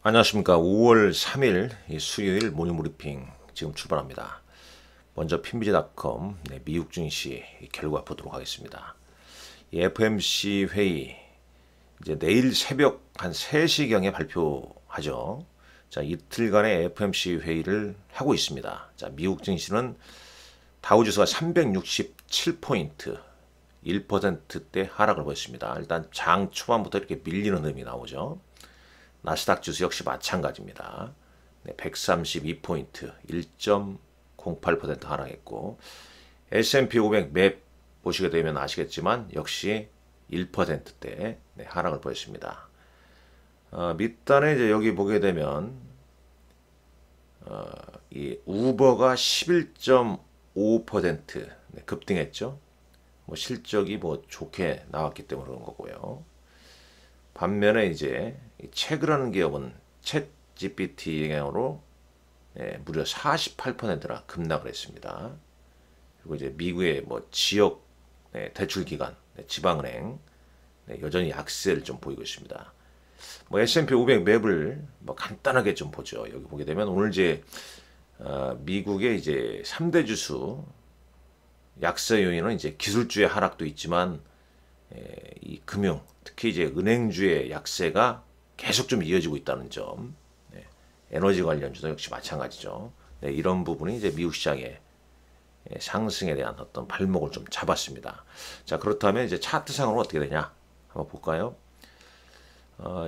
안녕하십니까. 5월 3일 수요일 모닝브리핑 지금 출발합니다. 먼저 핀비즈닷컴 미국 증시 결과 보도록 하겠습니다. 이 FOMC 회의 이제 내일 새벽 한 3시경에 발표하죠. 자, 이틀간의 FOMC 회의를 하고 있습니다. 자, 미국 증시는 다우지수가 367포인트 1%대 하락을 보였습니다. 일단 장 초반부터 이렇게 밀리는 흐름이 나오죠. 나스닥 지수 역시 마찬가지입니다. 132포인트 1.08% 하락했고, S&P 500 맵 보시게 되면 아시겠지만 역시 1%대 하락을 보였습니다. 밑단에 이제 여기 보게 되면 이 우버가 11.5% 급등했죠. 뭐 실적이 뭐 좋게 나왔기 때문에 그런 거고요. 반면에 이제 채그라는 기업은 챗 GPT 영향으로 무려 48%나 급락을 했습니다. 그리고 이제 미국의 뭐 지역 대출 기관, 지방은행 여전히 약세를 좀 보이고 있습니다. 뭐 S&P 500 맵을 뭐 간단하게 좀 보죠. 여기 보게 되면 오늘 이제 미국의 이제 3대 지수 약세 요인은 이제 기술주의 하락도 있지만 이 금융, 특히 이제 은행주의 약세가 계속 좀 이어지고 있다는 점. 에너지 관련주도 역시 마찬가지죠. 이런 부분이 이제 미국 시장의 상승에 대한 어떤 발목을 좀 잡았습니다. 자, 그렇다면 이제 차트상으로 어떻게 되냐? 한번 볼까요?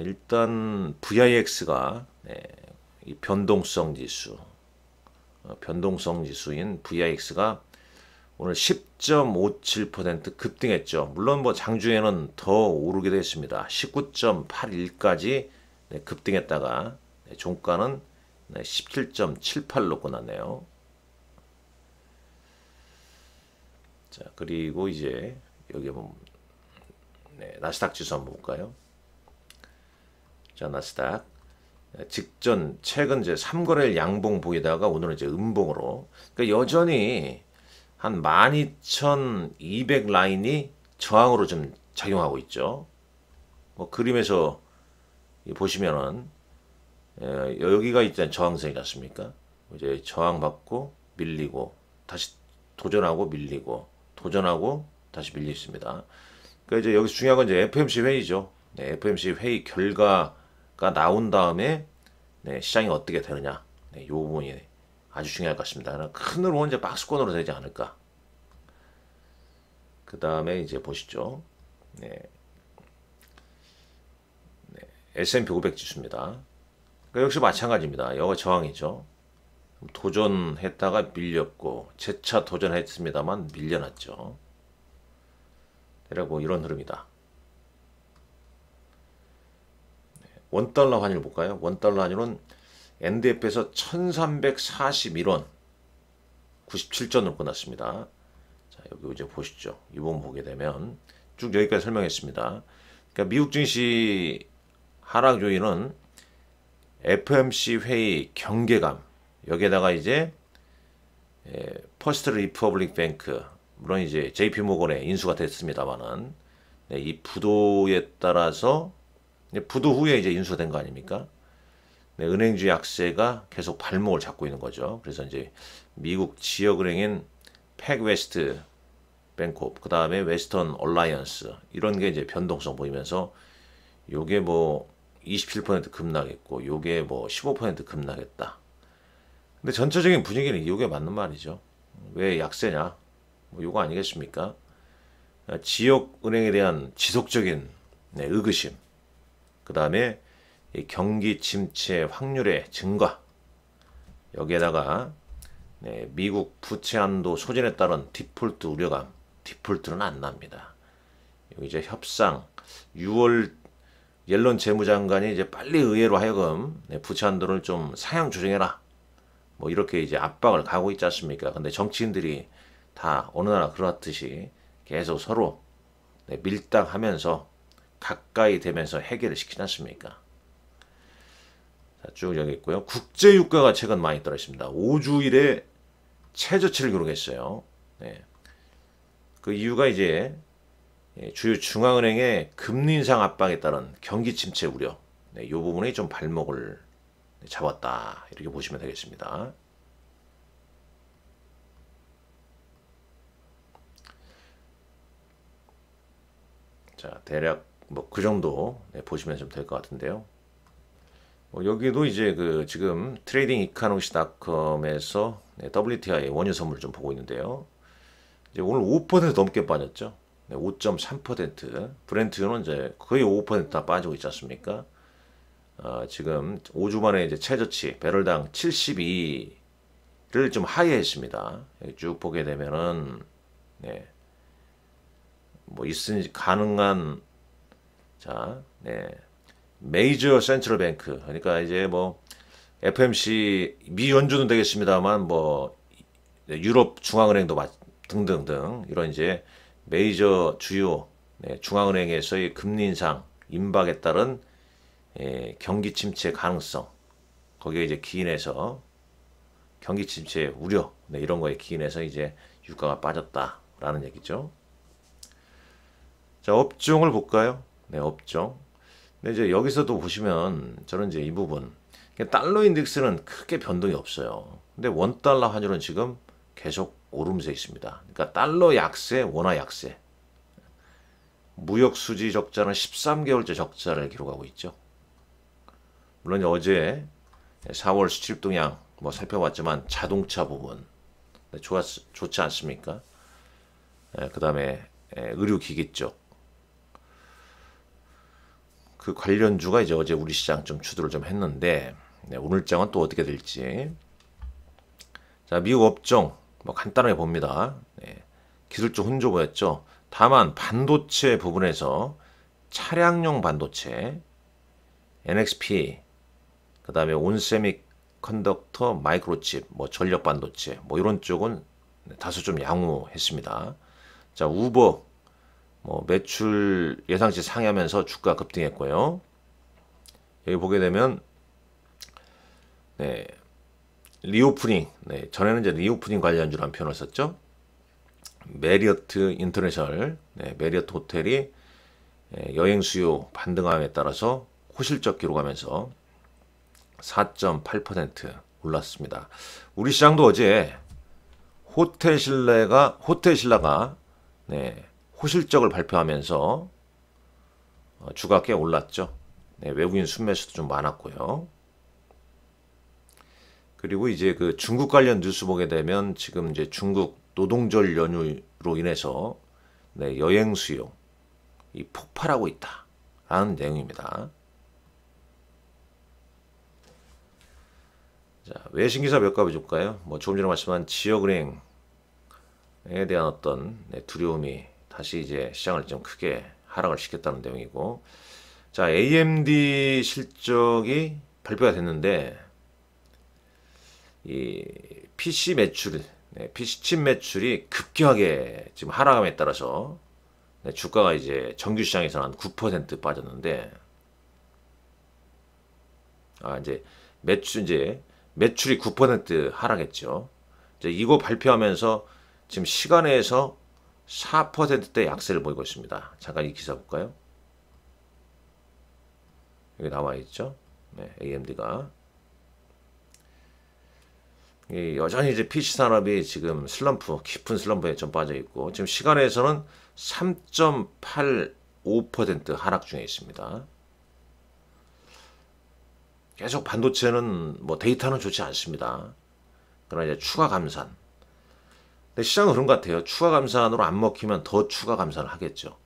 일단 VIX가 이 변동성 지수, 변동성 지수인 VIX가 오늘 10.57% 급등했죠. 물론 뭐 장중에는 더 오르기도 했습니다. 19.81까지 급등했다가 종가는 17.78로 끝났네요. 자, 그리고 이제 여기 보면 나스닥 지수 한번 볼까요? 자, 나스닥 직전 최근 이제 3거래일 양봉 보이다가 오늘은 이제 음봉으로, 그러니까 여전히 한 12,200 라인이 저항으로 좀 작용하고 있죠. 뭐 그림에서 보시면은 여기가 일단 저항선이지 않습니까? 이제 저항받고 밀리고 다시 도전하고 밀리고 도전하고 다시 밀리 있습니다. 그러니까 이제 여기서 중요한 건 이제 FOMC 회의죠. FOMC 회의 결과가 나온 다음에 시장이 어떻게 되느냐, 이 부분이 아주 중요할 것 같습니다. 큰 흐름은 이제 박스권으로 되지 않을까. 그 다음에 이제 보시죠. S&P 500 지수입니다. 그러니까 역시 마찬가지입니다. 여기 저항이죠. 도전했다가 밀렸고 재차 도전했습니다만 밀려났죠. 대략 뭐 이런 흐름이다. 원달러 환율 볼까요? 원달러 환율은 NDF에서 1341원 97전으로 끝났습니다. 자, 여기 이제 보시죠. 이 부분 보게 되면 쭉 여기까지 설명했습니다. 그러니까 미국 증시 하락 요인은 FOMC 회의 경계감, 여기에다가 이제 퍼스트 리퍼블릭 뱅크, 물론 이제 JP 모건에 인수가 됐습니다만은 이 부도에 따라서 부도 후에 이제 인수가 된 거 아닙니까? 은행주 약세가 계속 발목을 잡고 있는 거죠. 그래서 이제 미국 지역은행인 팩웨스트 뱅크오프, 그 다음에 웨스턴 얼라이언스, 이런 게 이제 변동성 보이면서 요게 뭐 27% 급락했고 요게 뭐 15% 급락했다. 근데 전체적인 분위기는 요게 맞는 말이죠. 왜 약세냐? 뭐 요거 아니겠습니까? 지역 은행에 대한 지속적인 의구심, 그 다음에 경기 침체 확률의 증가, 여기에다가 미국 부채 한도 소진에 따른 디폴트 우려감, 디폴트는 안 납니다. 여기 이제 협상, 6월 옐런 재무장관이 이제 빨리 의회로 하여금 부채 한도를 좀 상향 조정해라, 뭐 이렇게 이제 압박을 가고 있지 않습니까? 근데 정치인들이 다 어느 나라 그렇듯이 계속 서로 밀당하면서 가까이 되면서 해결을 시키지 않습니까? 자, 쭉 여기 있고요. 국제 유가가 최근 많이 떨어졌습니다. 5주일에 최저치를 기록했어요. 그 이유가 이제 주요 중앙은행의 금리 인상 압박에 따른 경기 침체 우려, 이 부분이 좀 발목을 잡았다. 이렇게 보시면 되겠습니다. 자, 대략 뭐 그 정도 보시면 좀 될 것 같은데요. 여기도 이제 그 지금 트레이딩 이카노미스닷컴에서 WTI 원유 선물 좀 보고 있는데요. 이제 오늘 5% 넘게 빠졌죠. 5.3%. 브렌트는 이제 거의 5%다 빠지고 있지 않습니까? 지금 5주 만에 이제 최저치 배럴당 72를 좀 하회했습니다. 쭉 보게 되면은 뭐 있으니 가능한 자, 메이저 센트럴 뱅크 그러니까 이제 뭐 FMC 미 연준은 되겠습니다만 뭐 유럽 중앙은행도 등등등 이런 이제 메이저 주요 중앙은행에서의 금리 인상 임박에 따른 경기 침체 가능성 거기에 이제 기인해서 경기 침체 우려 이런 거에 기인해서 이제 유가가 빠졌다라는 얘기죠. 자, 업종을 볼까요? 업종. 근데 이제 여기서도 보시면 저는 이제 이 부분 달러 인덱스는 크게 변동이 없어요. 근데 원달러 환율은 지금 계속 오름세 있습니다. 그러니까 달러 약세, 원화 약세. 무역 수지 적자는 13개월째 적자를 기록하고 있죠. 물론 어제 4월 수출 동향 뭐 살펴봤지만 자동차 부분 좋지 않습니까? 그 다음에 의료기기 쪽 그 관련주가 이제 어제 우리 시장 좀 주도를 좀 했는데 오늘 장은 또 어떻게 될지. 자, 미국 업종 뭐 간단하게 봅니다. 기술적 혼조 보였죠. 다만 반도체 부분에서 차량용 반도체, NXP, 그 다음에 온세미컨덕터, 마이크로칩, 뭐 전력 반도체, 뭐 이런 쪽은 다소 좀 양호했습니다. 자, 우버 뭐 매출 예상치 상회하면서 주가 급등했고요. 여기 보게 되면 리오프닝 전에는 이제 리오프닝 관련주라는 표현을 썼죠. 메리어트 인터내셔널 메리어트 호텔이 여행 수요 반등함에 따라서 호실적 기록하면서 4.8% 올랐습니다. 우리 시장도 어제 호텔신라가 호실적을 발표하면서 주가 꽤 올랐죠. 외국인 순매수도 좀 많았고요. 그리고 이제 그 중국 관련 뉴스 보게 되면 지금 이제 중국 노동절 연휴로 인해서 여행 수요 이 폭발하고 있다라는 내용입니다. 자, 외신 기사 몇 가지 볼까요? 뭐 조금 전에 말씀한 지역은행에 대한 어떤 두려움이 다시 이제 시장을 좀 크게 하락을 시켰다는 내용이고, 자, AMD 실적이 발표가 됐는데 이 PC 매출, PC 칩 매출이 급격하게 지금 하락함에 따라서 주가가 이제 정규 시장에서는 한 9% 빠졌는데, 이제 매출이 9% 하락했죠. 이제 이거 발표하면서 지금 시간에서 4%대 약세를 보이고 있습니다. 잠깐 이 기사 볼까요? 여기 나와 있죠. AMD가 여전히 이제 PC 산업이 지금 깊은 슬럼프에 좀 빠져 있고, 지금 시간에서는 3.85% 하락 중에 있습니다. 계속 반도체는 뭐 데이터는 좋지 않습니다. 그러나 이제 추가 감산. 근데 시장은 그런 것 같아요. 추가 감산으로 안 먹히면 더 추가 감산을 하겠죠.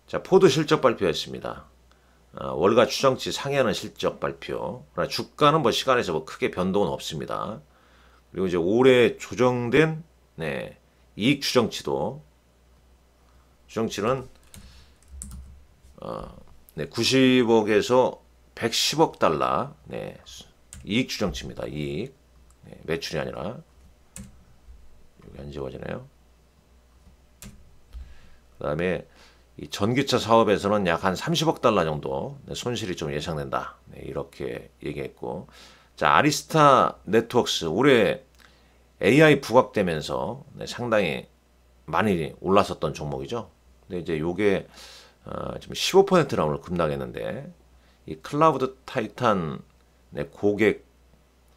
자, 포드 실적 발표했습니다. 월가 추정치 상회하는 실적 발표. 그러나 주가는 뭐 시간에서 뭐 크게 변동은 없습니다. 그리고 이제 올해 조정된 이익 추정치는 90억에서 110억 달러 이익 추정치입니다. 이익 매출이 아니라. 여기 안 지워지네요. 그 다음에 이 전기차 사업에서는 약 한 30억 달러 정도 손실이 좀 예상된다. 이렇게 얘기했고, 자, 아리스타 네트워크스 올해 AI 부각되면서 상당히 많이 올랐었던 종목이죠. 근데 이제 요게 지금 15%나 오늘 급락했는데, 이 클라우드 타이탄 고객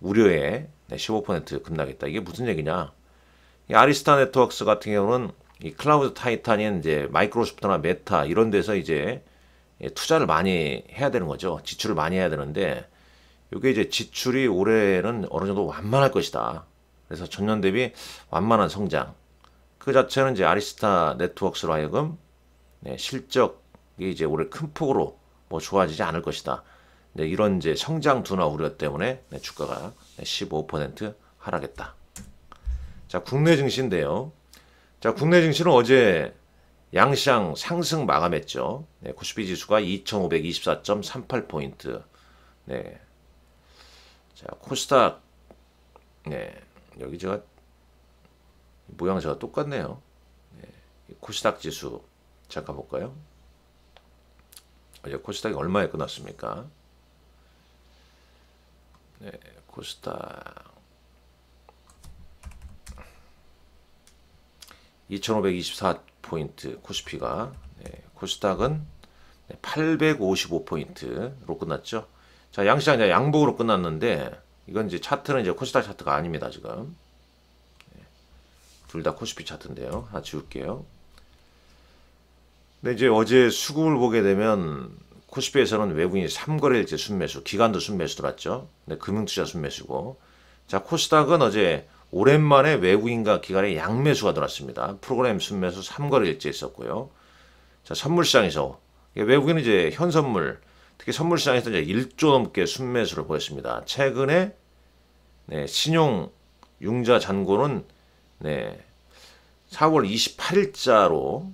우려에 15% 급락했다. 이게 무슨 얘기냐? 이 아리스타 네트워크스 같은 경우는 이 클라우드 타이탄인 이제 마이크로소프트나 메타 이런 데서 이제 투자를 많이 해야 되는 거죠. 지출을 많이 해야 되는데 이게 이제 지출이 올해는 어느 정도 완만할 것이다. 그래서 전년 대비 완만한 성장. 그 자체는 이제 아리스타 네트워크스로 하여금 실적이 이제 올해 큰 폭으로 뭐 좋아지지 않을 것이다. 이런 이제 성장 둔화 우려 때문에 주가가 15% 하락했다. 자, 국내 증시인데요. 자, 국내 증시는 어제 양시장 상승 마감했죠. 코스피 지수가 2524.38포인트. 네. 자, 코스닥. 네. 여기 제가 모양 제가 똑같네요. 네. 코스닥 지수 잠깐 볼까요? 어제 코스닥이 얼마에 끝났습니까? 네, 코스닥 2524포인트 코스피가 코스닥은 855포인트로 끝났죠. 자, 양시장 이제 양봉으로 끝났는데 이건 이제 차트는 이제 코스닥 차트가 아닙니다, 지금. 둘 다 코스피 차트인데요. 하나 지울게요. 근데 이제 어제 수급을 보게 되면 코스피에서는 외국인이 3거래일째 순매수, 기관도 순매수 들어왔죠. 근데 금융투자 순매수고. 자, 코스닥은 어제 오랜만에 외국인과 기관의 양매수가 들어왔습니다. 프로그램 순매수 3거래일째 있었고요. 자, 선물시장에서 외국인은 이제 현선물, 특히 선물시장에서 이제 1조 넘게 순매수를 보였습니다. 최근에 신용 융자 잔고는 4월 28일자로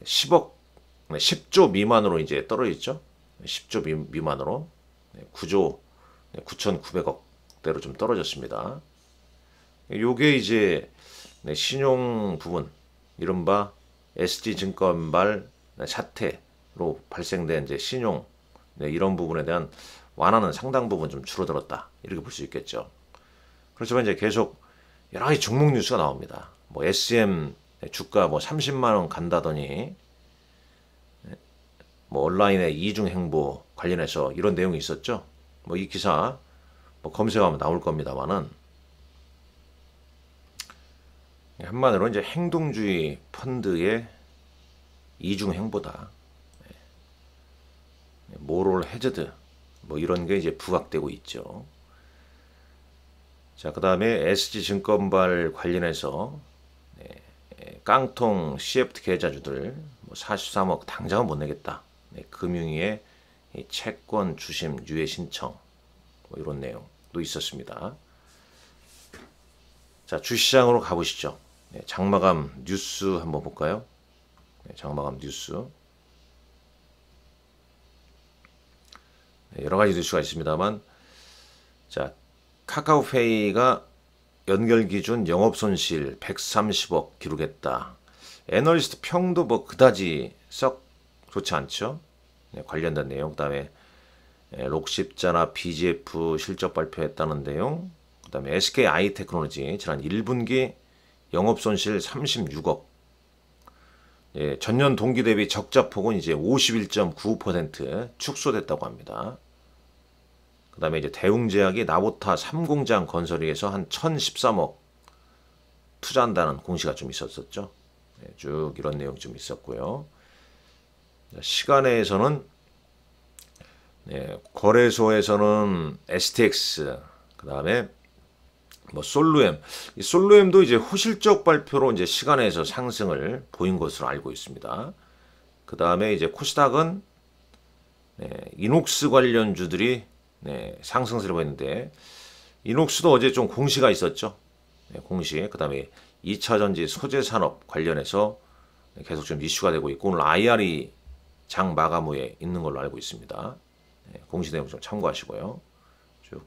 10조 미만으로 이제 떨어졌죠. 10조 미만으로 9조 9,900억대로 좀 떨어졌습니다. 요게 이제 신용 부분, 이른바 SG증권발 사태로 발생된 이제 신용 이런 부분에 대한 완화는 상당 부분 좀 줄어들었다. 이렇게 볼 수 있겠죠. 그렇지만 이제 계속 여러 가지 종목 뉴스가 나옵니다. 뭐 SM 주가 뭐 30만 원 간다더니 뭐 온라인의 이중 행보 관련해서 이런 내용이 있었죠. 뭐 이 기사 뭐 검색하면 나올 겁니다만은 한마디로 이제 행동주의 펀드의 이중 행보다. 모럴 해저드 뭐 이런 게 이제 부각되고 있죠. 자, 그 다음에 SG증권발 관련해서 깡통 CFT 계좌주들 뭐 43억 당장은 못 내겠다. 금융위의 채권 주심 유예 신청 뭐 이런 내용도 있었습니다. 자, 주시장으로 가보시죠. 장마감 뉴스 한번 볼까요? 장마감 뉴스. 여러 가지 뉴스가 있습니다만, 자, 카카오페이가 연결 기준 영업 손실 130억 기록했다. 애널리스트 평도 뭐 그다지 썩 좋지 않죠. 관련된 내용. 그다음에 록십자나 BGF 실적 발표했다는 내용. 그다음에 SK 아이테크놀로지 지난 1분기 영업 손실 36억. 전년 동기 대비 적자폭은 이제 51.9% 축소됐다고 합니다. 그 다음에 이제 대웅제약이 나보타 3공장 건설을 위해서 한 1,013억 투자한다는 공시가 좀 있었었죠. 쭉 이런 내용 좀 있었고요. 시간에서는 거래소에서는 STX, 그 다음에 뭐 솔루엠, 이 솔루엠도 이제 호실적 발표로 이제 시간에서 상승을 보인 것으로 알고 있습니다. 그 다음에 이제 코스닥은 이녹스 관련주들이 상승세를 보였는데, 이녹스도 어제 좀 공시가 있었죠. 공시. 그 다음에 2차전지 소재산업 관련해서 계속 좀 이슈가 되고 있고, 오늘 IR이 장 마감 후에 있는 걸로 알고 있습니다. 공시 내용 좀 참고하시고요. 쭉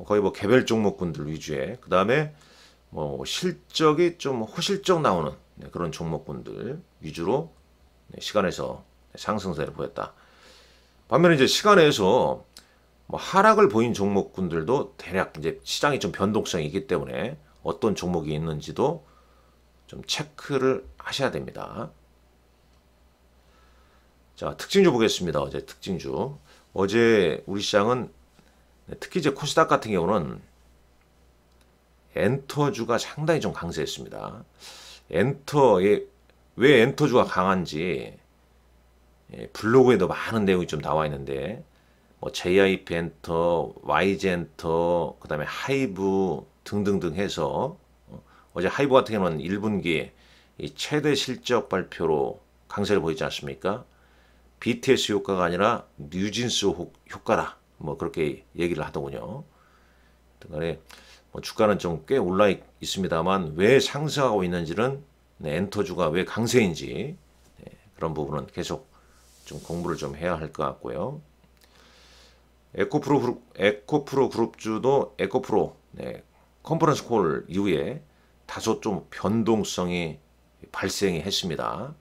거의 뭐 개별 종목군들 위주의, 그 다음에 뭐 실적이 좀 호실적 나오는 그런 종목군들 위주로 시간에서 상승세를 보였다. 반면에 이제 시간에서 뭐 하락을 보인 종목군들도 대략 이제 시장이 좀 변동성이 있기 때문에 어떤 종목이 있는지도 좀 체크를 하셔야 됩니다. 자, 특징주 보겠습니다. 어제 특징주. 어제 우리 시장은 특히 이제 코스닥 같은 경우는 엔터주가 상당히 좀 강세했습니다. 왜 엔터주가 강한지 블로그에도 많은 내용이 좀 나와 있는데 뭐 JIP 엔터, YG 엔터, 그다음에 하이브 등등등 해서 어제 하이브 같은 경우는 1분기 이 최대 실적 발표로 강세를 보이지 않습니까? BTS 효과가 아니라 뉴진스 효과라 뭐 그렇게 얘기를 하더군요. 간에 뭐 주가는 좀 꽤 올라 있습니다만 왜 상승하고 있는지는 엔터주가 왜 강세인지 그런 부분은 계속 좀 공부를 좀 해야 할 것 같고요. 에코프로 그룹주도 에코프로 컨퍼런스 콜 이후에 다소 좀 변동성이 발생이 했습니다.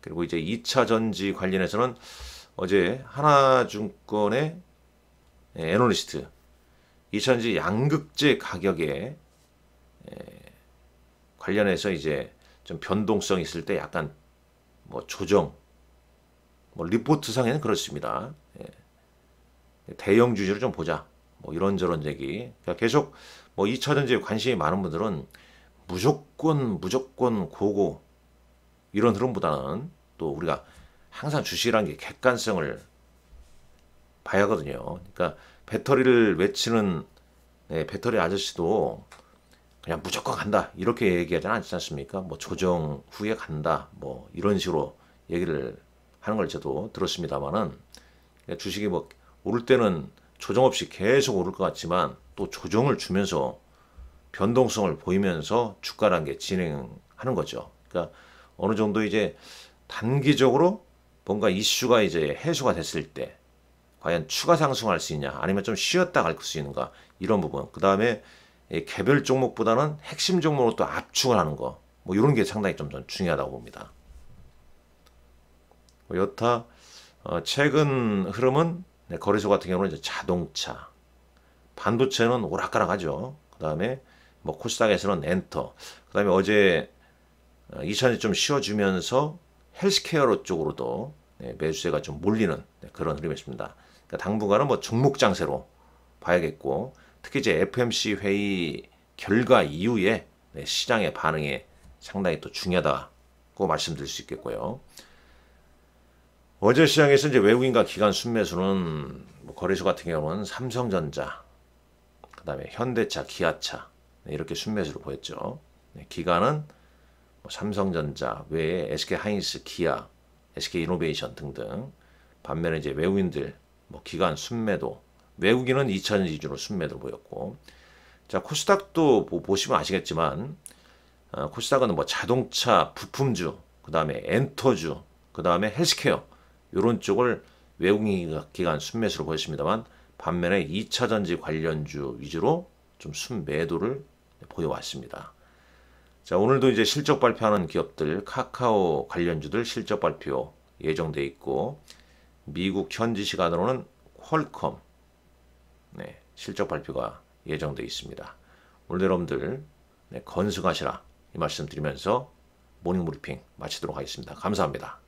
그리고 이제 2차 전지 관련해서는 어제 하나증권의 애널리스트 2차 전지 양극재 가격에 관련해서 이제 좀 변동성 있을 때 약간 뭐 조정, 뭐 리포트 상에는 그렇습니다. 대형 주주를 좀 보자. 뭐 이런저런 얘기. 그러니까 계속 뭐 2차 전지에 관심이 많은 분들은 무조건 고고 이런 흐름보다는 또 우리가 항상 주식이라는 게 객관성을 봐야 하거든요. 그러니까 배터리를 외치는 배터리 아저씨도 그냥 무조건 간다 이렇게 얘기하지 않지 않습니까? 뭐 조정 후에 간다 뭐 이런 식으로 얘기를 하는 걸 저도 들었습니다만은 주식이 뭐 오를 때는 조정 없이 계속 오를 것 같지만 또 조정을 주면서 변동성을 보이면서 주가라는 게 진행하는 거죠. 그러니까 어느 정도 이제 단기적으로 뭔가 이슈가 이제 해소가 됐을 때 과연 추가 상승할 수 있냐 아니면 좀 쉬었다 갈 수 있는가 이런 부분. 그 다음에 개별 종목보다는 핵심 종목으로 또 압축을 하는 거. 뭐 이런 게 상당히 좀 중요하다고 봅니다. 여타 최근 흐름은 거래소 같은 경우는 이제 자동차, 반도체는 오락가락하죠. 그 다음에 뭐 코스닥에서는 엔터, 그 다음에 어제 2차전지 좀 쉬어주면서 헬스케어 쪽으로도 매수세가 좀 몰리는 그런 흐름이었습니다. 그러니까 당분간은 뭐 종목 장세로 봐야겠고, 특히 이제 FMC 회의 결과 이후에 시장의 반응이 상당히 또 중요하다고 말씀드릴 수 있겠고요. 어제 시장에서 이제 외국인과 기관 순매수는 뭐 거래소 같은 경우는 삼성전자, 그다음에 현대차, 기아차 이렇게 순매수를 보였죠. 기관은 뭐 삼성전자 외에 SK하이닉스, 기아, SK이노베이션 등등. 반면에 이제 외국인들 뭐 기관 순매도, 외국인은 2차전 기준으로 순매도 보였고, 자 코스닥도 뭐 보시면 아시겠지만 코스닥은 뭐 자동차, 부품주, 그다음에 엔터주, 그다음에 헬스케어 이런 쪽을 외국인 기관 순매수로 보였습니다만 반면에 2차 전지 관련주 위주로 좀 순매도를 보여왔습니다. 자 오늘도 이제 실적 발표하는 기업들 카카오 관련주들 실적 발표 예정돼 있고 미국 현지 시간으로는 퀄컴 실적 발표가 예정돼 있습니다. 오늘 여러분들 건승하시라 이 말씀 드리면서 모닝 브리핑 마치도록 하겠습니다. 감사합니다.